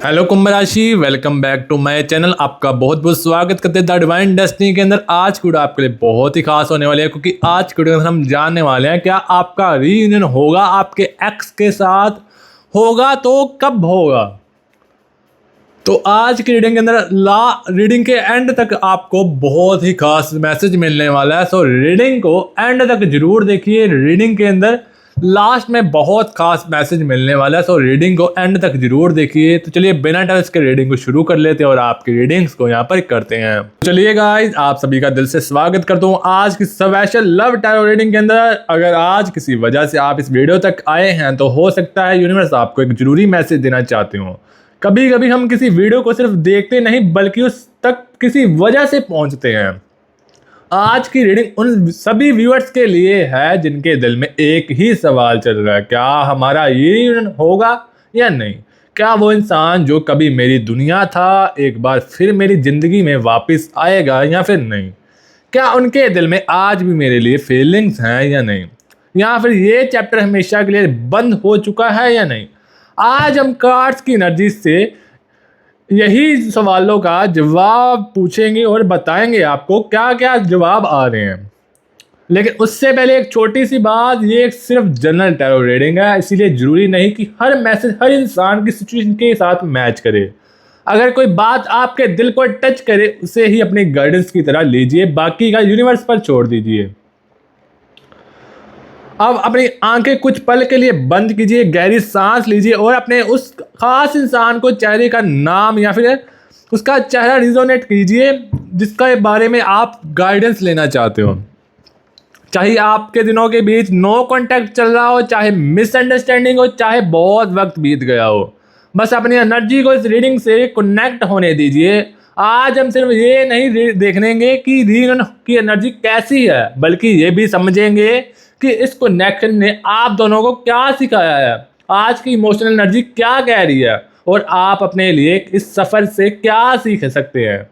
Hello कुंभ राशि, welcome back to my channel. आपका बहुत बहुत स्वागत करते हैं द डिवाइन डेस्टिनी के अंदर। आज की वीडियो आपके लिए बहुत ही खास होने वाली है, क्योंकि आज की वीडियो में हम जानने वाले हैं क्या आपका रीयूनियन होगा आपके एक्स के साथ, होगा तो कब होगा। तो आज की रीडिंग के अंदर रीडिंग के एंड तक आपको बहुत ही खास मैसेज मिलने वाला है। सो रीडिंग को एंड तक जरूर देखिए। रीडिंग के अंदर लास्ट में बहुत खास मैसेज मिलने वाला है। सो रीडिंग को एंड तक जरूर देखिए। तो चलिए बिना टाइम के रीडिंग को शुरू कर लेते हैं और आपकी रीडिंग्स को यहाँ पर करते हैं। चलिए गाइस, आप सभी का दिल से स्वागत करता हूँ आज की स्पेशल लव टैरो रीडिंग के अंदर। अगर आज किसी वजह से आप इस वीडियो तक आए हैं तो हो सकता है यूनिवर्स आपको एक जरूरी मैसेज देना चाहते हो। कभी कभी हम किसी वीडियो को सिर्फ देखते नहीं बल्कि उस तक किसी वजह से पहुंचते हैं। आज की रीडिंग उन सभी व्यूअर्स के लिए है जिनके दिल में एक ही सवाल चल रहा है, क्या हमारा ये रीयूनियन होगा या नहीं। क्या वो इंसान जो कभी मेरी दुनिया था एक बार फिर मेरी जिंदगी में वापस आएगा या फिर नहीं। क्या उनके दिल में आज भी मेरे लिए फीलिंग्स हैं या नहीं, या फिर ये चैप्टर हमेशा के लिए बंद हो चुका है या नहीं। आज हम कार्ड्स की एनर्जी से यही सवालों का जवाब पूछेंगे और बताएंगे आपको क्या क्या जवाब आ रहे हैं। लेकिन उससे पहले एक छोटी सी बात, ये एक सिर्फ जनरल टैरो रीडिंग है, इसीलिए जरूरी नहीं कि हर मैसेज हर इंसान की सिचुएशन के साथ मैच करे। अगर कोई बात आपके दिल को टच करे उसे ही अपनी गाइडेंस की तरह लीजिए, बाकी का यूनिवर्स पर छोड़ दीजिए। अब अपनी आंखें कुछ पल के लिए बंद कीजिए, गहरी सांस लीजिए और अपने उस खास इंसान को चेहरे का नाम या फिर उसका चेहरा रिजोनेट कीजिए जिसके बारे में आप गाइडेंस लेना चाहते हो। चाहे आपके दिनों के बीच नो कांटेक्ट चल रहा हो, चाहे मिसअंडरस्टैंडिंग हो, चाहे बहुत वक्त बीत गया हो, बस अपनी एनर्जी को इस रीडिंग से कनेक्ट होने दीजिए। आज हम सिर्फ ये नहीं देखेंगे कि रीडिंग की एनर्जी कैसी है, बल्कि ये भी समझेंगे कि इस कनेक्शन ने आप दोनों को क्या सिखाया है, आज की इमोशनल एनर्जी क्या कह रही है और आप अपने लिए इस सफ़र से क्या सीख सकते हैं।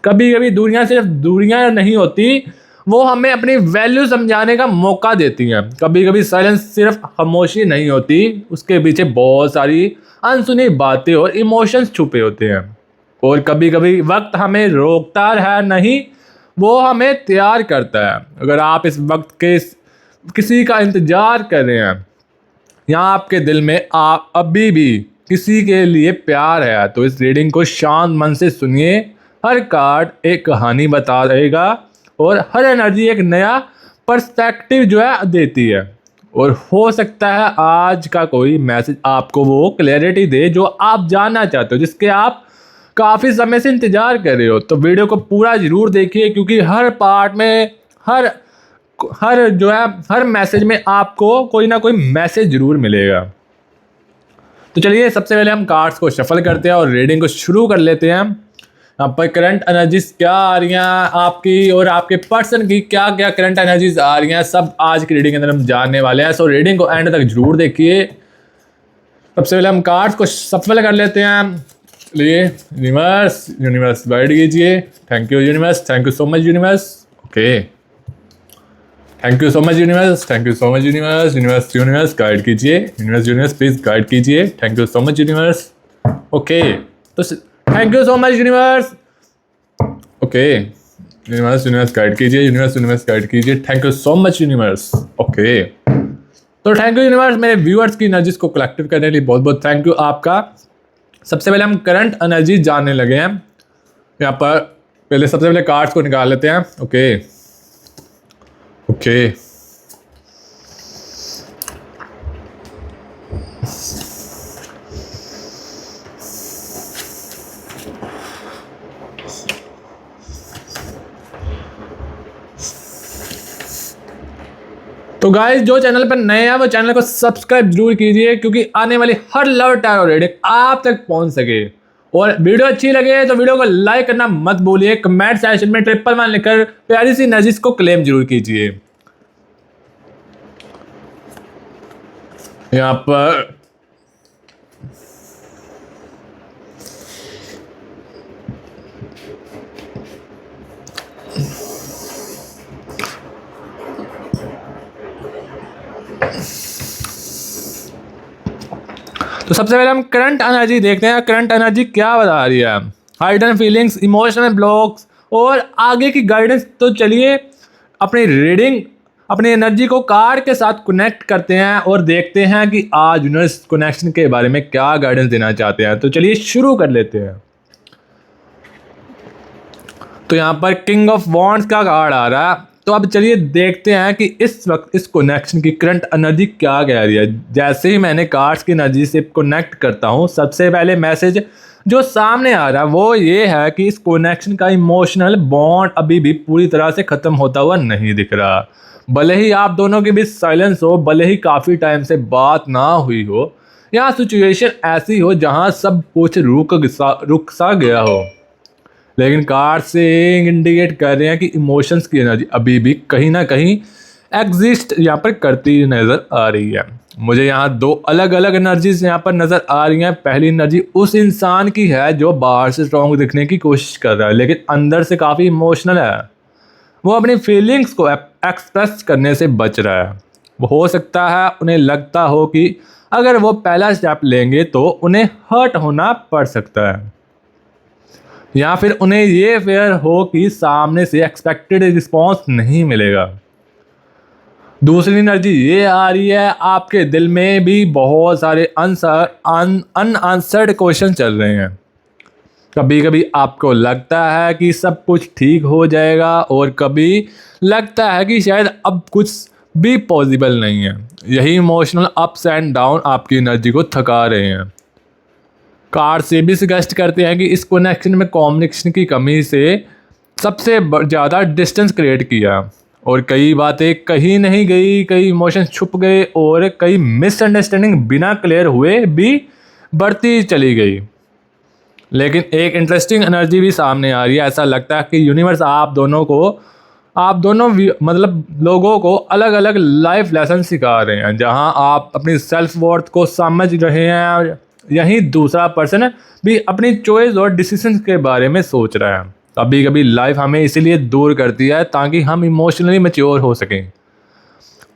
कभी कभी दुनिया सिर्फ दूरियां नहीं होती, वो हमें अपनी वैल्यू समझाने का मौका देती हैं। कभी कभी साइलेंस सिर्फ खामोशी नहीं होती, उसके पीछे बहुत सारी अनसुनी बातें और इमोशंस छुपे होते हैं। और कभी कभी वक्त हमें रोकता है नहीं, वो हमें तैयार करता है। अगर आप इस वक्त के किसी का इंतजार कर रहे हैं या आपके दिल में आप अभी भी किसी के लिए प्यार है, तो इस रीडिंग को शांत मन से सुनिए। हर कार्ड एक कहानी बता रहेगा और हर एनर्जी एक नया पर्सपेक्टिव जो है देती है। और हो सकता है आज का कोई मैसेज आपको वो क्लैरिटी दे जो आप जानना चाहते हो, जिसके आप काफ़ी समय से इंतजार कर रहे हो। तो वीडियो को पूरा ज़रूर देखिए, क्योंकि हर पार्ट में हर मैसेज में आपको कोई ना कोई मैसेज जरूर मिलेगा। तो चलिए सबसे पहले हम कार्ड्स को शफल करते हैं और रीडिंग को शुरू कर लेते हैं। यहाँ पर करंट एनर्जीज क्या आ रही हैं आपकी और आपके पर्सन की क्या क्या करंट एनर्जीज आ रही हैं, सब आज की रीडिंग के अंदर हम जानने वाले हैं। सो रीडिंग को एंड तक जरूर देखिए। सबसे पहले हम कार्ड्स को शफल कर लेते हैं। चलिए यूनिवर्स गाइड कीजिए। Thank you universe, thank you so much universe. Okay, thank you so much universe, thank you so much universe. Universe guide कीजिए। यूनिवर्स प्लीज गाइड कीजिए। Thank you so much universe. Okay, तो thank you so much universe. Okay, universe guide कीजिए। Universe guide कीजिए। Thank you so much universe. Okay, तो thank you universe, मेरे viewers की energies को collective करने के लिए बहुत बहुत थैंक यू आपका। सबसे पहले हम करंट एनर्जी जानने लगे हैं। यहाँ पर पहले सबसे पहले कार्ड्स को निकाल लेते हैं। ओके, तो गाइस जो चैनल पर नए हैं वो चैनल को सब्सक्राइब जरूर कीजिए, क्योंकि आने वाली हर लव टैरो रीडिंग आप तक पहुंच सके। और वीडियो अच्छी लगे तो वीडियो को लाइक करना मत भूलिए। कमेंट सेक्शन में 111 लिखकर प्यारी सी एनर्जीज को क्लेम जरूर कीजिए। यहाँ पर तो सबसे पहले हम करंट एनर्जी देखते हैं। करंट एनर्जी क्या बता रही है, हाइडन फीलिंग्स, इमोशनल ब्लॉक्स और आगे की गाइडेंस। तो चलिए अपनी रीडिंग, अपनी एनर्जी को कार्ड के साथ कनेक्ट करते हैं और देखते हैं कि आज यूनिवर्स कनेक्शन के बारे में क्या गाइडेंस देना चाहते हैं। तो चलिए शुरू कर लेते हैं। तो यहाँ पर किंग ऑफ वॉन्ड्स का कार्ड आ रहा है। तो अब चलिए देखते हैं कि इस वक्त इस कनेक्शन की करंट एनर्जी क्या कह रही है। जैसे ही मैंने कार्ड्स की एनर्जी से कनेक्ट करता हूँ, सबसे पहले मैसेज जो सामने आ रहा है वो ये है कि इस कनेक्शन का इमोशनल बॉन्ड अभी भी पूरी तरह से ख़त्म होता हुआ नहीं दिख रहा। भले ही आप दोनों के बीच साइलेंस हो, भले ही काफ़ी टाइम से बात ना हुई हो, या सिचुएशन ऐसी हो जहाँ सब कुछ रुक सा गया हो, लेकिन कार्ड से इंडिकेट कर रहे हैं कि इमोशंस की एनर्जी अभी भी कहीं ना कहीं एग्जिस्ट यहाँ पर करती नज़र आ रही है। मुझे यहाँ दो अलग अलग एनर्जीज यहाँ पर नज़र आ रही हैं। पहली एनर्जी उस इंसान की है जो बाहर से स्ट्रॉन्ग दिखने की कोशिश कर रहा है लेकिन अंदर से काफ़ी इमोशनल है। वो अपनी फीलिंग्स को एक्सप्रेस करने से बच रहा है। वो हो सकता है उन्हें लगता हो कि अगर वो पहला स्टेप लेंगे तो उन्हें हर्ट होना पड़ सकता है, या फिर उन्हें ये फेयर हो कि सामने से एक्सपेक्टेड रिस्पॉन्स नहीं मिलेगा। दूसरी एनर्जी ये आ रही है, आपके दिल में भी बहुत सारे अनआंसर्ड क्वेश्चन चल रहे हैं। कभी कभी आपको लगता है कि सब कुछ ठीक हो जाएगा और कभी लगता है कि शायद अब कुछ भी पॉसिबल नहीं है। यही इमोशनल अप्स एंड डाउन आपकी एनर्जी को थका रहे हैं। कार्ड से भी सजेस्ट करते हैं कि इस कनेक्शन में कम्युनिकेशन की कमी से सबसे ज़्यादा डिस्टेंस क्रिएट किया और कई बातें कही नहीं गई, कई इमोशंस छुप गए और कई मिसअंडरस्टैंडिंग बिना क्लियर हुए भी बढ़ती चली गई। लेकिन एक इंटरेस्टिंग एनर्जी भी सामने आ रही है। ऐसा लगता है कि यूनिवर्स आप दोनों मतलब लोगों को अलग अलग लाइफ लेसन सिखा रहे हैं। जहां आप अपनी सेल्फ वर्थ को समझ रहे हैं, यहीं दूसरा पर्सन भी अपनी चॉइस और डिसीजन के बारे में सोच रहा है। कभी कभी लाइफ हमें इसीलिए दूर करती है ताकि हम इमोशनली मैच्योर हो सकें।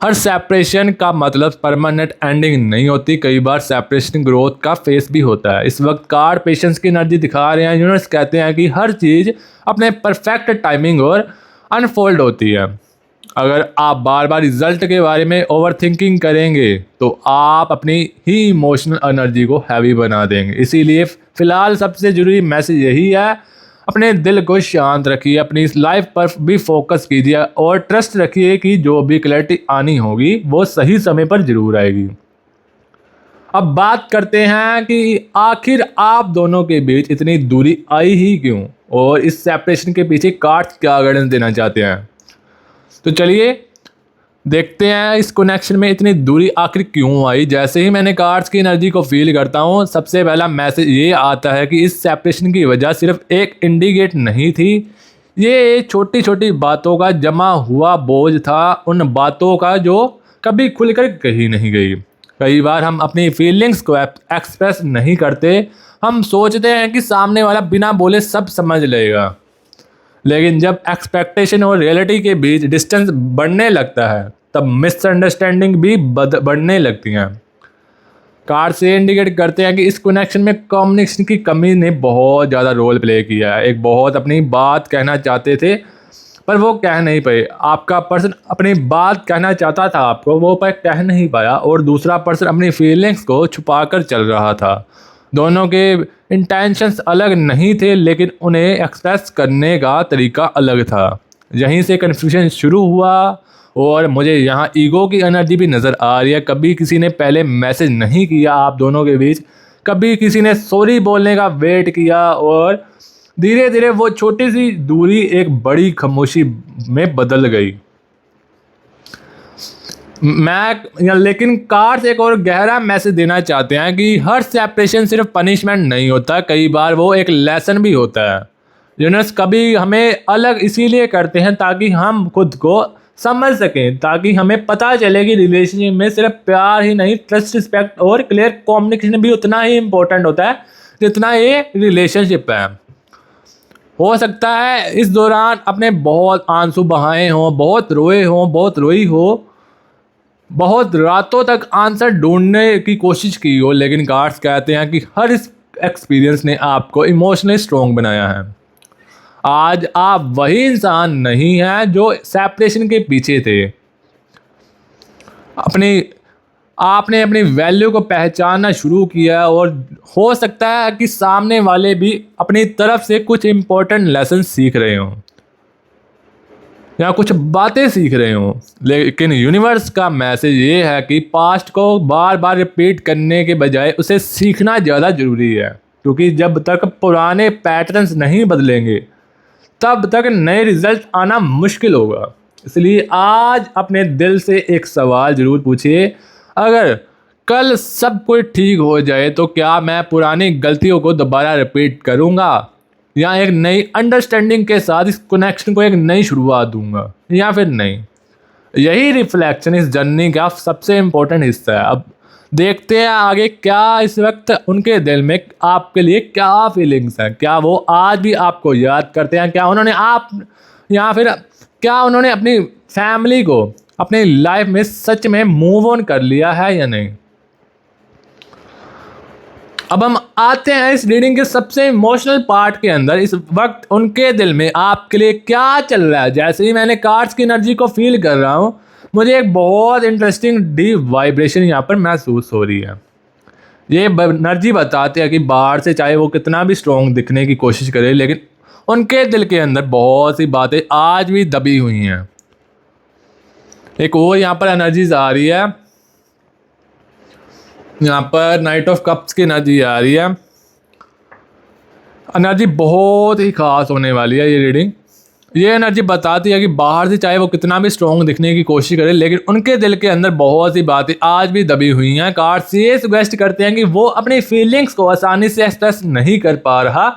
हर सेपरेशन का मतलब परमानेंट एंडिंग नहीं होती। कई बार सेपरेशन ग्रोथ का फेस भी होता है। इस वक्त कार्ड पेशेंस की एनर्जी दिखा रहे हैं। यूनिवर्स कहते हैं कि हर चीज़ अपने परफेक्ट टाइमिंग और अनफोल्ड होती है। अगर आप बार बार रिजल्ट के बारे में ओवर थिंकिंग करेंगे तो आप अपनी ही इमोशनल एनर्जी को हैवी बना देंगे। इसीलिए फ़िलहाल सबसे ज़रूरी मैसेज यही है, अपने दिल को शांत रखिए, अपनी इस लाइफ पर भी फोकस कीजिए और ट्रस्ट रखिए कि जो भी क्लैरिटी आनी होगी वो सही समय पर ज़रूर आएगी। अब बात करते हैं कि आखिर आप दोनों के बीच इतनी दूरी आई ही क्यों और इस सेपरेशन के पीछे कार्ड्स क्या गाइडेंस देना चाहते हैं। तो चलिए देखते हैं इस कनेक्शन में इतनी दूरी आखिर क्यों आई। जैसे ही मैंने कार्ड्स की एनर्जी को फील करता हूँ, सबसे पहला मैसेज ये आता है कि इस सेपरेशन की वजह सिर्फ एक इंडिकेट नहीं थी, ये छोटी छोटी बातों का जमा हुआ बोझ था, उन बातों का जो कभी खुलकर कही नहीं गई। कई बार हम अपनी फीलिंग्स को एक्सप्रेस नहीं करते। हम सोचते हैं कि सामने वाला बिना बोले सब समझ लेगा, लेकिन जब एक्सपेक्टेशन और रियलिटी के बीच डिस्टेंस बढ़ने लगता है तब मिसअंडरस्टैंडिंग भी बढ़ने लगती हैं। कार्ड से इंडिकेट करते हैं कि इस कनेक्शन में कम्युनिकेशन की कमी ने बहुत ज़्यादा रोल प्ले किया है। एक बहुत अपनी बात कहना चाहते थे पर वो कह नहीं पाए। आपका पर्सन अपनी बात कहना चाहता था आपको, वो पर कह नहीं पाया और दूसरा पर्सन अपनी फीलिंग्स को छुपा कर चल रहा था। दोनों के इंटेंशंस अलग नहीं थे लेकिन उन्हें एक्सप्रेस करने का तरीका अलग था। यहीं से कन्फ्यूजन शुरू हुआ और मुझे यहाँ ईगो की एनर्जी भी नज़र आ रही है। कभी किसी ने पहले मैसेज नहीं किया आप दोनों के बीच, कभी किसी ने सॉरी बोलने का वेट किया और धीरे धीरे वो छोटी सी दूरी एक बड़ी खामोशी में बदल गई। लेकिन कार्ड्स एक और गहरा मैसेज देना चाहते हैं कि हर सेपरेशन सिर्फ पनिशमेंट नहीं होता, कई बार वो एक लेसन भी होता है। यूनिवर्स कभी हमें अलग इसीलिए करते हैं ताकि हम खुद को समझ सकें, ताकि हमें पता चले कि रिलेशनशिप में सिर्फ प्यार ही नहीं, ट्रस्ट, रिस्पेक्ट और क्लियर कम्युनिकेशन भी उतना ही इम्पोर्टेंट होता है जितना ये रिलेशनशिप है। हो सकता है इस दौरान अपने बहुत आंसू बहाए हों, बहुत रोए हों, बहुत रोई हो, बहुत रातों तक आंसर ढूंढने की कोशिश की हो, लेकिन कार्ड्स कहते हैं कि हर इस एक्सपीरियंस ने आपको इमोशनली स्ट्रॉन्ग बनाया है। आज आप वही इंसान नहीं हैं जो सेपरेशन के पीछे थे। अपनी आपने अपनी वैल्यू को पहचानना शुरू किया और हो सकता है कि सामने वाले भी अपनी तरफ से कुछ इम्पोर्टेंट लेसन सीख रहे हों या कुछ बातें सीख रहे हों। लेकिन यूनिवर्स का मैसेज ये है कि पास्ट को बार बार रिपीट करने के बजाय उसे सीखना ज़्यादा ज़रूरी है, क्योंकि जब तक पुराने पैटर्न्स नहीं बदलेंगे तब तक नए रिजल्ट आना मुश्किल होगा। इसलिए आज अपने दिल से एक सवाल ज़रूर पूछिए, अगर कल सब कुछ ठीक हो जाए तो क्या मैं पुरानी गलतियों को दोबारा रिपीट करूँगा, या एक नई अंडरस्टैंडिंग के साथ इस कनेक्शन को एक नई शुरुआत दूंगा, या फिर नहीं। यही रिफ्लेक्शन इस जर्नी का सबसे इम्पोर्टेंट हिस्सा है। अब देखते हैं आगे क्या इस वक्त उनके दिल में आपके लिए क्या फीलिंग्स हैं। क्या वो आज भी आपको याद करते हैं, क्या उन्होंने या फिर क्या उन्होंने अपनी फैमिली को अपनी लाइफ में सच में मूव ऑन कर लिया है या नहीं। अब हम आते हैं इस रीडिंग के सबसे इमोशनल पार्ट के अंदर। इस वक्त उनके दिल में आपके लिए क्या चल रहा है। जैसे ही मैंने कार्ड्स की एनर्जी को फील कर रहा हूँ, मुझे एक बहुत इंटरेस्टिंग डीप वाइब्रेशन यहाँ पर महसूस हो रही है। ये एनर्जी बताते हैं कि बाहर से चाहे वो कितना भी स्ट्रॉन्ग दिखने की कोशिश करे, लेकिन उनके दिल के अंदर बहुत सी बातें आज भी दबी हुई हैं। एक और यहाँ पर एनर्जीज आ रही है। यहाँ पर नाइट ऑफ कप्स की एनर्जी आ रही है। एनर्जी बहुत ही खास होने वाली है ये रीडिंग। ये एनर्जी बताती है कि बाहर से चाहे वो कितना भी स्ट्रॉन्ग दिखने की कोशिश करे, लेकिन उनके दिल के अंदर बहुत सी बातें आज भी दबी हुई हैं। कार्ड्स ये सुगेस्ट करते हैं कि वो अपनी फीलिंग्स को आसानी से एक्सप्रेस नहीं कर पा रहा।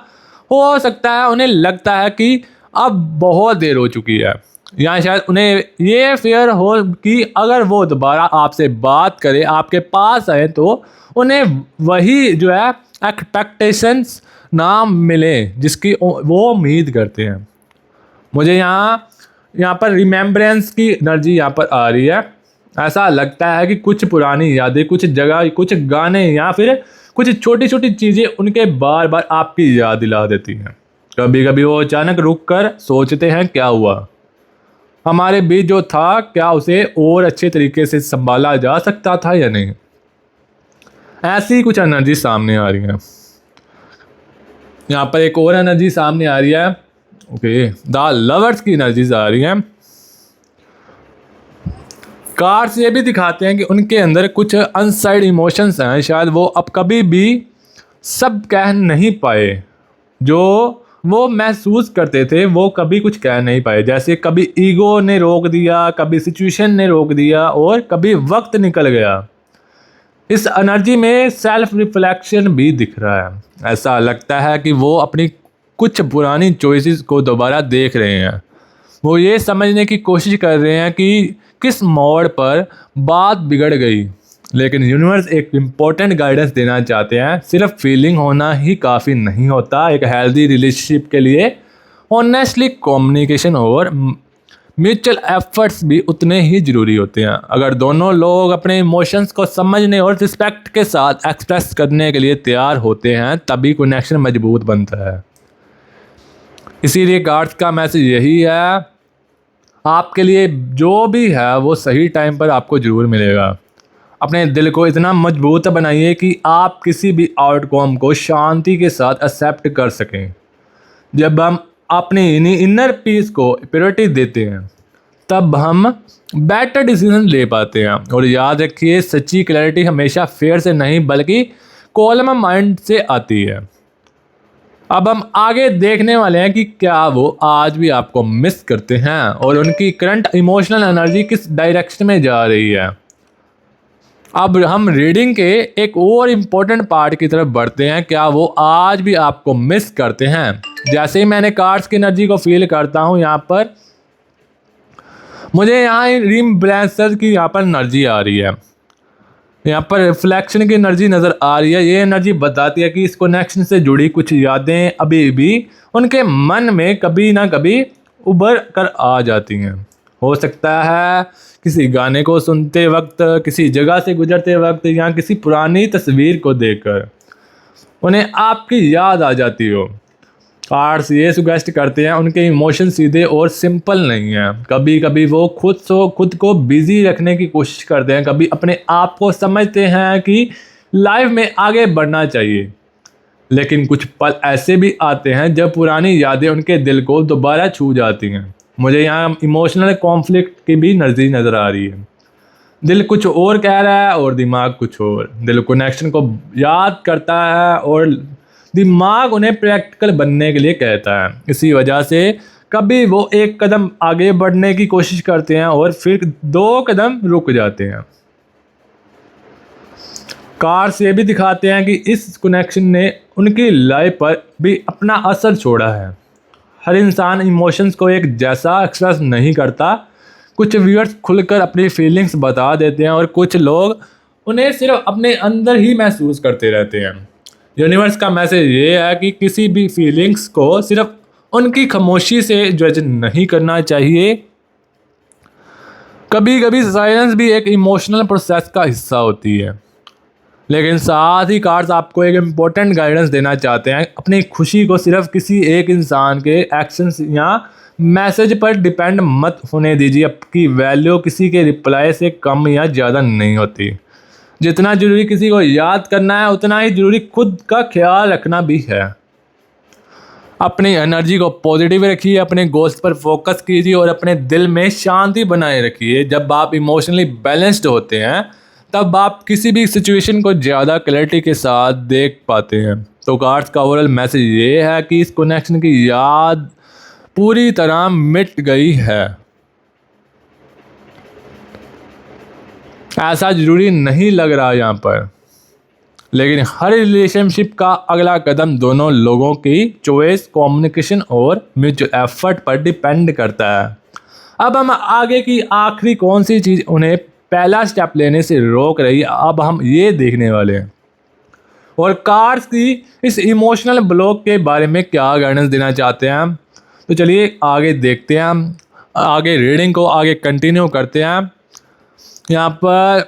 हो सकता है उन्हें लगता है कि अब बहुत देर हो चुकी है, या शायद उन्हें ये फियर हो कि अगर वो दोबारा आपसे बात करे, आपके पास आए, तो उन्हें वही जो है एक्सपेक्टेशंस ना मिले जिसकी वो उम्मीद करते हैं। मुझे यहाँ पर रिमेम्बरेंस की एनर्जी यहाँ पर आ रही है। ऐसा लगता है कि कुछ पुरानी यादें, कुछ जगह, कुछ गाने या फिर कुछ छोटी छोटी चीज़ें उनके बार बार आपकी याद दिला देती हैं। कभी कभी वो अचानक रुक कर सोचते हैं, क्या हुआ हमारे बीच जो था, क्या उसे और अच्छे तरीके से संभाला जा सकता था या नहीं। ऐसी कुछ एनर्जी सामने आ रही है। यहाँ पर एक और एनर्जी सामने आ रही है। ओके, द लवर्स की एनर्जीज आ रही हैं। कार्ड्स ये भी दिखाते हैं कि उनके अंदर कुछ अनसाइड इमोशंस हैं। शायद वो अब कभी भी सब कह नहीं पाए, जो वो महसूस करते थे वो कभी कुछ कह नहीं पाए। जैसे कभी ईगो ने रोक दिया, कभी सिचुएशन ने रोक दिया, और कभी वक्त निकल गया। इस एनर्जी में सेल्फ रिफ्लेक्शन भी दिख रहा है। ऐसा लगता है कि वो अपनी कुछ पुरानी चॉइसेस को दोबारा देख रहे हैं। वो ये समझने की कोशिश कर रहे हैं कि किस मोड़ पर बात बिगड़ गई, लेकिन यूनिवर्स एक इम्पोर्टेंट गाइडेंस देना चाहते हैं। सिर्फ फीलिंग होना ही काफ़ी नहीं होता। एक हेल्दी रिलेशनशिप के लिए ऑनेस्टली कम्युनिकेशन और म्यूचुअल एफर्ट्स भी उतने ही ज़रूरी होते हैं। अगर दोनों लोग अपने इमोशंस को समझने और रिस्पेक्ट के साथ एक्सप्रेस करने के लिए तैयार होते हैं, तभी कनेक्शन मजबूत बनता है। इसीलिए कार्ड्स का मैसेज यही है, आपके लिए जो भी है वो सही टाइम पर आपको ज़रूर मिलेगा। अपने दिल को इतना मजबूत बनाइए कि आप किसी भी आउटकम को शांति के साथ एक्सेप्ट कर सकें। जब हम अपनी इनर पीस को प्रायोरिटी देते हैं, तब हम बेटर डिसीजन ले पाते हैं। और याद रखिए, सच्ची क्लैरिटी हमेशा फेयर से नहीं बल्कि कॉलम माइंड से आती है। अब हम आगे देखने वाले हैं कि क्या वो आज भी आपको मिस करते हैं और उनकी करंट इमोशनल एनर्जी किस डायरेक्शन में जा रही है। अब हम रीडिंग के एक और इम्पोर्टेंट पार्ट की तरफ बढ़ते हैं। क्या वो आज भी आपको मिस करते हैं। जैसे ही मैंने कार्ड्स की एनर्जी को फील करता हूँ, यहाँ पर मुझे यहाँ रिमेम्बरेंस की यहाँ पर एनर्जी आ रही है। यहाँ पर रिफ्लेक्शन की एनर्जी नज़र आ रही है। ये एनर्जी बताती है कि इस कनेक्शन से जुड़ी कुछ यादें अभी भी उनके मन में कभी ना कभी उभर कर आ जाती हैं। हो सकता है किसी गाने को सुनते वक्त, किसी जगह से गुजरते वक्त या किसी पुरानी तस्वीर को देखकर उन्हें आपकी याद आ जाती हो। कार्ड्स ये सुगेस्ट करते हैं उनके इमोशन सीधे और सिंपल नहीं हैं। कभी कभी वो खुद को बिजी रखने की कोशिश करते हैं, कभी अपने आप को समझते हैं कि लाइफ में आगे बढ़ना चाहिए। लेकिन कुछ पल ऐसे भी आते हैं जब पुरानी यादें उनके दिल को दोबारा छू जाती हैं। मुझे यहाँ इमोशनल कॉन्फ्लिक्ट की भी नज़र आ रही है। दिल कुछ और कह रहा है और दिमाग कुछ और। दिल कनेक्शन को याद करता है और दिमाग उन्हें प्रैक्टिकल बनने के लिए कहता है। इसी वजह से कभी वो एक कदम आगे बढ़ने की कोशिश करते हैं और फिर 2 कदम रुक जाते हैं। कार्ड्स ये भी दिखाते हैं कि इस कनेक्शन ने उनकी लाइफ पर भी अपना असर छोड़ा है। हर इंसान इमोशंस को एक जैसा एक्सप्रेस नहीं करता। कुछ व्यूअर्स खुलकर अपनी फीलिंग्स बता देते हैं और कुछ लोग उन्हें सिर्फ अपने अंदर ही महसूस करते रहते हैं। यूनिवर्स का मैसेज ये है कि किसी भी फीलिंग्स को सिर्फ उनकी खामोशी से जज नहीं करना चाहिए। कभी कभी साइलेंस भी एक इमोशनल प्रोसेस का हिस्सा होती है। लेकिन साथ ही कार्ड्स आपको एक इम्पोर्टेंट गाइडेंस देना चाहते हैं। अपनी खुशी को सिर्फ किसी एक इंसान के एक्शंस या मैसेज पर डिपेंड मत होने दीजिए। आपकी वैल्यू किसी के रिप्लाई से कम या ज़्यादा नहीं होती। जितना ज़रूरी किसी को याद करना है उतना ही ज़रूरी खुद का ख्याल रखना भी है। अपनी एनर्जी को पॉजिटिव रखिए, अपने गोल्स पर फोकस कीजिए और अपने दिल में शांति बनाए रखिए। जब आप इमोशनली बैलेंस्ड होते हैं तब आप किसी भी सिचुएशन को ज़्यादा क्लैरिटी के साथ देख पाते हैं। तो कार्ड्स का ओवरऑल मैसेज ये है कि इस कनेक्शन की याद पूरी तरह मिट गई है। ऐसा ज़रूरी नहीं लग रहा यहाँ पर, लेकिन हर रिलेशनशिप का अगला कदम दोनों लोगों की चॉइस, कम्युनिकेशन और म्यूचुअल एफर्ट पर डिपेंड करता है। अब हम आगे की आखिरी कौन सी चीज़ उन्हें पहला स्टेप लेने से रोक रही है, अब हम ये देखने वाले हैं। और कार्ड्स की इस इमोशनल ब्लॉक के बारे में क्या गाइडेंस देना चाहते हैं हम, तो चलिए आगे देखते हैं। हम आगे रीडिंग को आगे कंटिन्यू करते हैं। यहाँ पर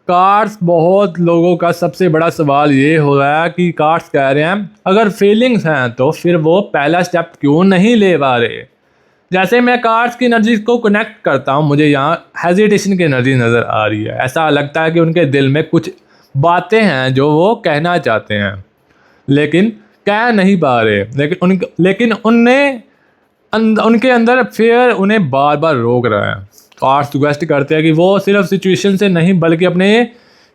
कार्ड्स बहुत लोगों का सबसे बड़ा सवाल ये हो रहा है कि कार्ड्स कह रहे हैं अगर फीलिंग्स हैं तो फिर वो पहला स्टेप क्यों नहीं ले पा रहे। जैसे मैं कार्ड्स की एनर्जी को कनेक्ट करता हूँ, मुझे यहाँ हेजिटेशन की एनर्जी नज़र आ रही है। ऐसा लगता है कि उनके दिल में कुछ बातें हैं जो वो कहना चाहते हैं लेकिन कह नहीं पा रहे। लेकिन उनके अंदर फेयर उन्हें बार बार रोक रहा है। कार्ड्स रिक्वेस्ट करते हैं कि वो सिर्फ सिचुएशन से नहीं बल्कि अपने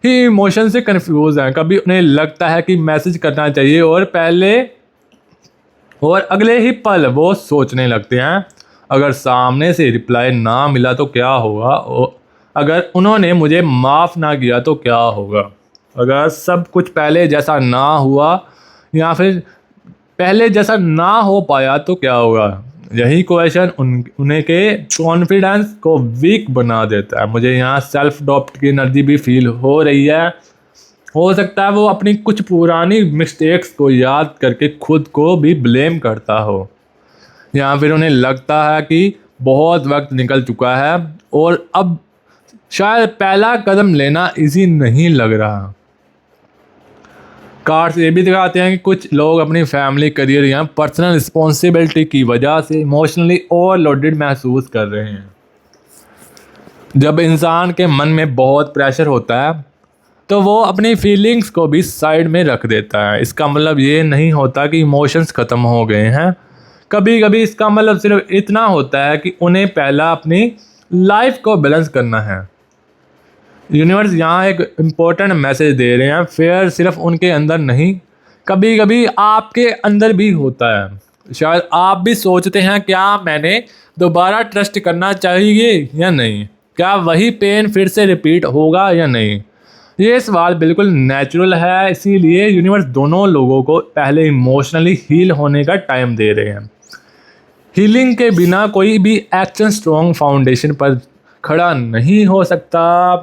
ही इमोशन से कंफ्यूज हैं। कभी उन्हें लगता है कि मैसेज करना चाहिए और अगले ही पल वो सोचने लगते हैं अगर सामने से रिप्लाई ना मिला तो क्या होगा, अगर उन्होंने मुझे माफ़ ना किया तो क्या होगा, अगर सब कुछ पहले जैसा ना हुआ या फिर पहले जैसा ना हो पाया तो क्या होगा। यही क्वेश्चन उन्हें के कॉन्फिडेंस को वीक बना देता है। मुझे यहाँ सेल्फ डाउट की एनर्जी भी फील हो रही है। हो सकता है वो अपनी कुछ पुरानी मिस्टेक्स को याद करके खुद को भी ब्लेम करता हो, या फिर उन्हें लगता है कि बहुत वक्त निकल चुका है और अब शायद पहला कदम लेना इजी नहीं लग रहा। कार्ड्स ये भी दिखाते हैं कि कुछ लोग अपनी फैमिली, करियर या पर्सनल रिस्पॉन्सिबिलिटी की वजह से इमोशनली ओवरलोडेड महसूस कर रहे हैं। जब इंसान के मन में बहुत प्रेशर होता है तो वो अपनी फीलिंग्स को भी साइड में रख देता है। इसका मतलब ये नहीं होता कि इमोशंस ख़त्म हो गए हैं। कभी कभी इसका मतलब सिर्फ इतना होता है कि उन्हें पहला अपनी लाइफ को बैलेंस करना है। यूनिवर्स यहाँ एक इम्पोर्टेंट मैसेज दे रहे हैं, फेयर सिर्फ उनके अंदर नहीं, कभी कभी आपके अंदर भी होता है। शायद आप भी सोचते हैं क्या मैंने दोबारा ट्रस्ट करना चाहिए या नहीं, क्या वही पेन फिर से रिपीट होगा या नहीं। ये सवाल बिल्कुल नेचुरल है, इसीलिए यूनिवर्स दोनों लोगों को पहले इमोशनली हील होने का टाइम दे रहे हैं। हीलिंग के बिना कोई भी एक्शन स्ट्रॉन्ग फाउंडेशन पर खड़ा नहीं हो सकता।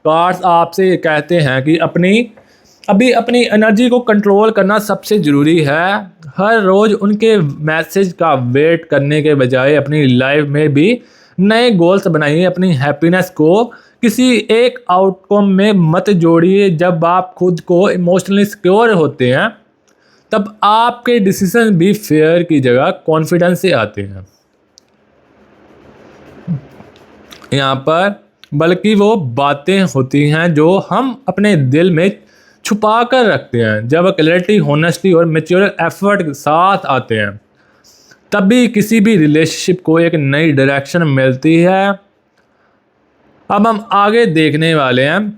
कार्ड्स आपसे कहते हैं कि अपनी एनर्जी को कंट्रोल करना सबसे ज़रूरी है। हर रोज़ उनके मैसेज का वेट करने के बजाय अपनी लाइफ में भी नए गोल्स बनाइए। अपनी हैप्पीनेस को किसी एक आउटकम में मत जोड़िए। जब आप खुद को इमोशनली सिक्योर होते हैं तब आपके डिसीजन भी फेयर की जगह कॉन्फिडेंस से आते हैं। यहाँ पर बल्कि वो बातें होती हैं जो हम अपने दिल में छुपा कर रखते हैं। जब क्लैरिटी, होनेस्टी और मैच्योर एफर्ट के साथ आते हैं तभी किसी भी रिलेशनशिप को एक नई डायरेक्शन मिलती है। अब हम आगे देखने वाले हैं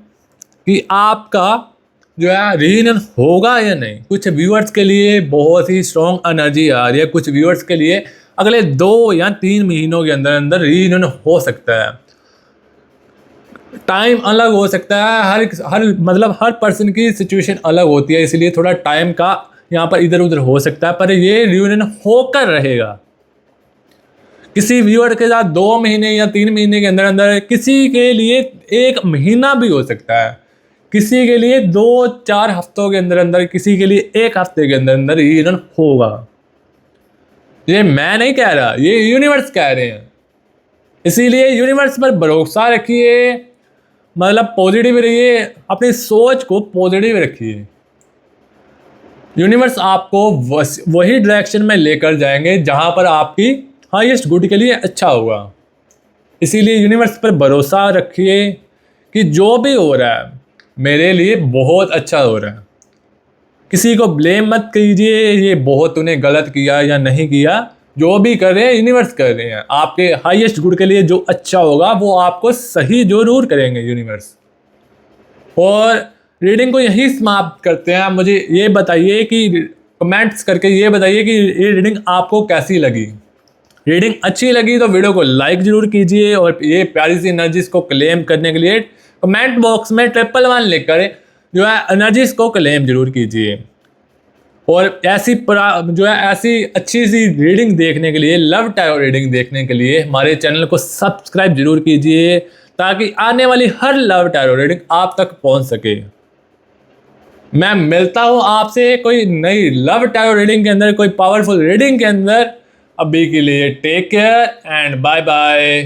कि आपका जो है रीयूनियन होगा या नहीं। कुछ व्यूअर्स के लिए बहुत ही स्ट्रॉन्ग एनर्जी आ रही है, कुछ व्यूअर्स के लिए अगले 2 या 3 महीनों के अंदर अंदर रीयूनियन हो सकता है। टाइम अलग हो सकता है, हर पर्सन की सिचुएशन अलग होती है, इसलिए थोड़ा टाइम का यहाँ पर इधर उधर हो सकता है, पर ये रियूनियन होकर रहेगा। किसी व्यूअर के साथ 2 महीने या 3 महीने के अंदर अंदर, किसी के लिए 1 महीना भी हो सकता है, किसी के लिए 2-4 हफ्तों के अंदर अंदर, किसी के लिए 1 हफ्ते के अंदर अंदर रियूनियन होगा। ये मैं नहीं कह रहा, ये यूनिवर्स कह रहे हैं। इसीलिए यूनिवर्स पर भरोसा रखिए, मतलब पॉजिटिव रहिए, अपनी सोच को पॉजिटिव रखिए। यूनिवर्स आपको वही डायरेक्शन में लेकर जाएंगे जहां पर आपकी हाईएस्ट गुड के लिए अच्छा होगा। इसीलिए यूनिवर्स पर भरोसा रखिए कि जो भी हो रहा है मेरे लिए बहुत अच्छा हो रहा है। किसी को ब्लेम मत कीजिए, ये बहुत तूने गलत किया या नहीं किया। जो भी कर रहे हैं यूनिवर्स कर रहे हैं, आपके हाईएस्ट गुड के लिए जो अच्छा होगा वो आपको सही जरूर करेंगे यूनिवर्स। और रीडिंग को यही समाप्त करते हैं। मुझे ये बताइए कि कमेंट्स करके ये बताइए कि ये रीडिंग आपको कैसी लगी। रीडिंग अच्छी लगी तो वीडियो को लाइक जरूर कीजिए, और ये प्यारी सी एनर्जीज को क्लेम करने के लिए कमेंट बॉक्स में 111 लिखकर जो है एनर्जीज को क्लेम जरूर कीजिए। और ऐसी अच्छी सी रीडिंग देखने के लिए, लव टैरो रीडिंग देखने के लिए हमारे चैनल को सब्सक्राइब जरूर कीजिए, ताकि आने वाली हर लव टैरो रीडिंग आप तक पहुंच सके। मैं मिलता हूं आपसे कोई नई लव टैरो रीडिंग के अंदर, कोई पावरफुल रीडिंग के अंदर। अभी के लिए take care and bye bye.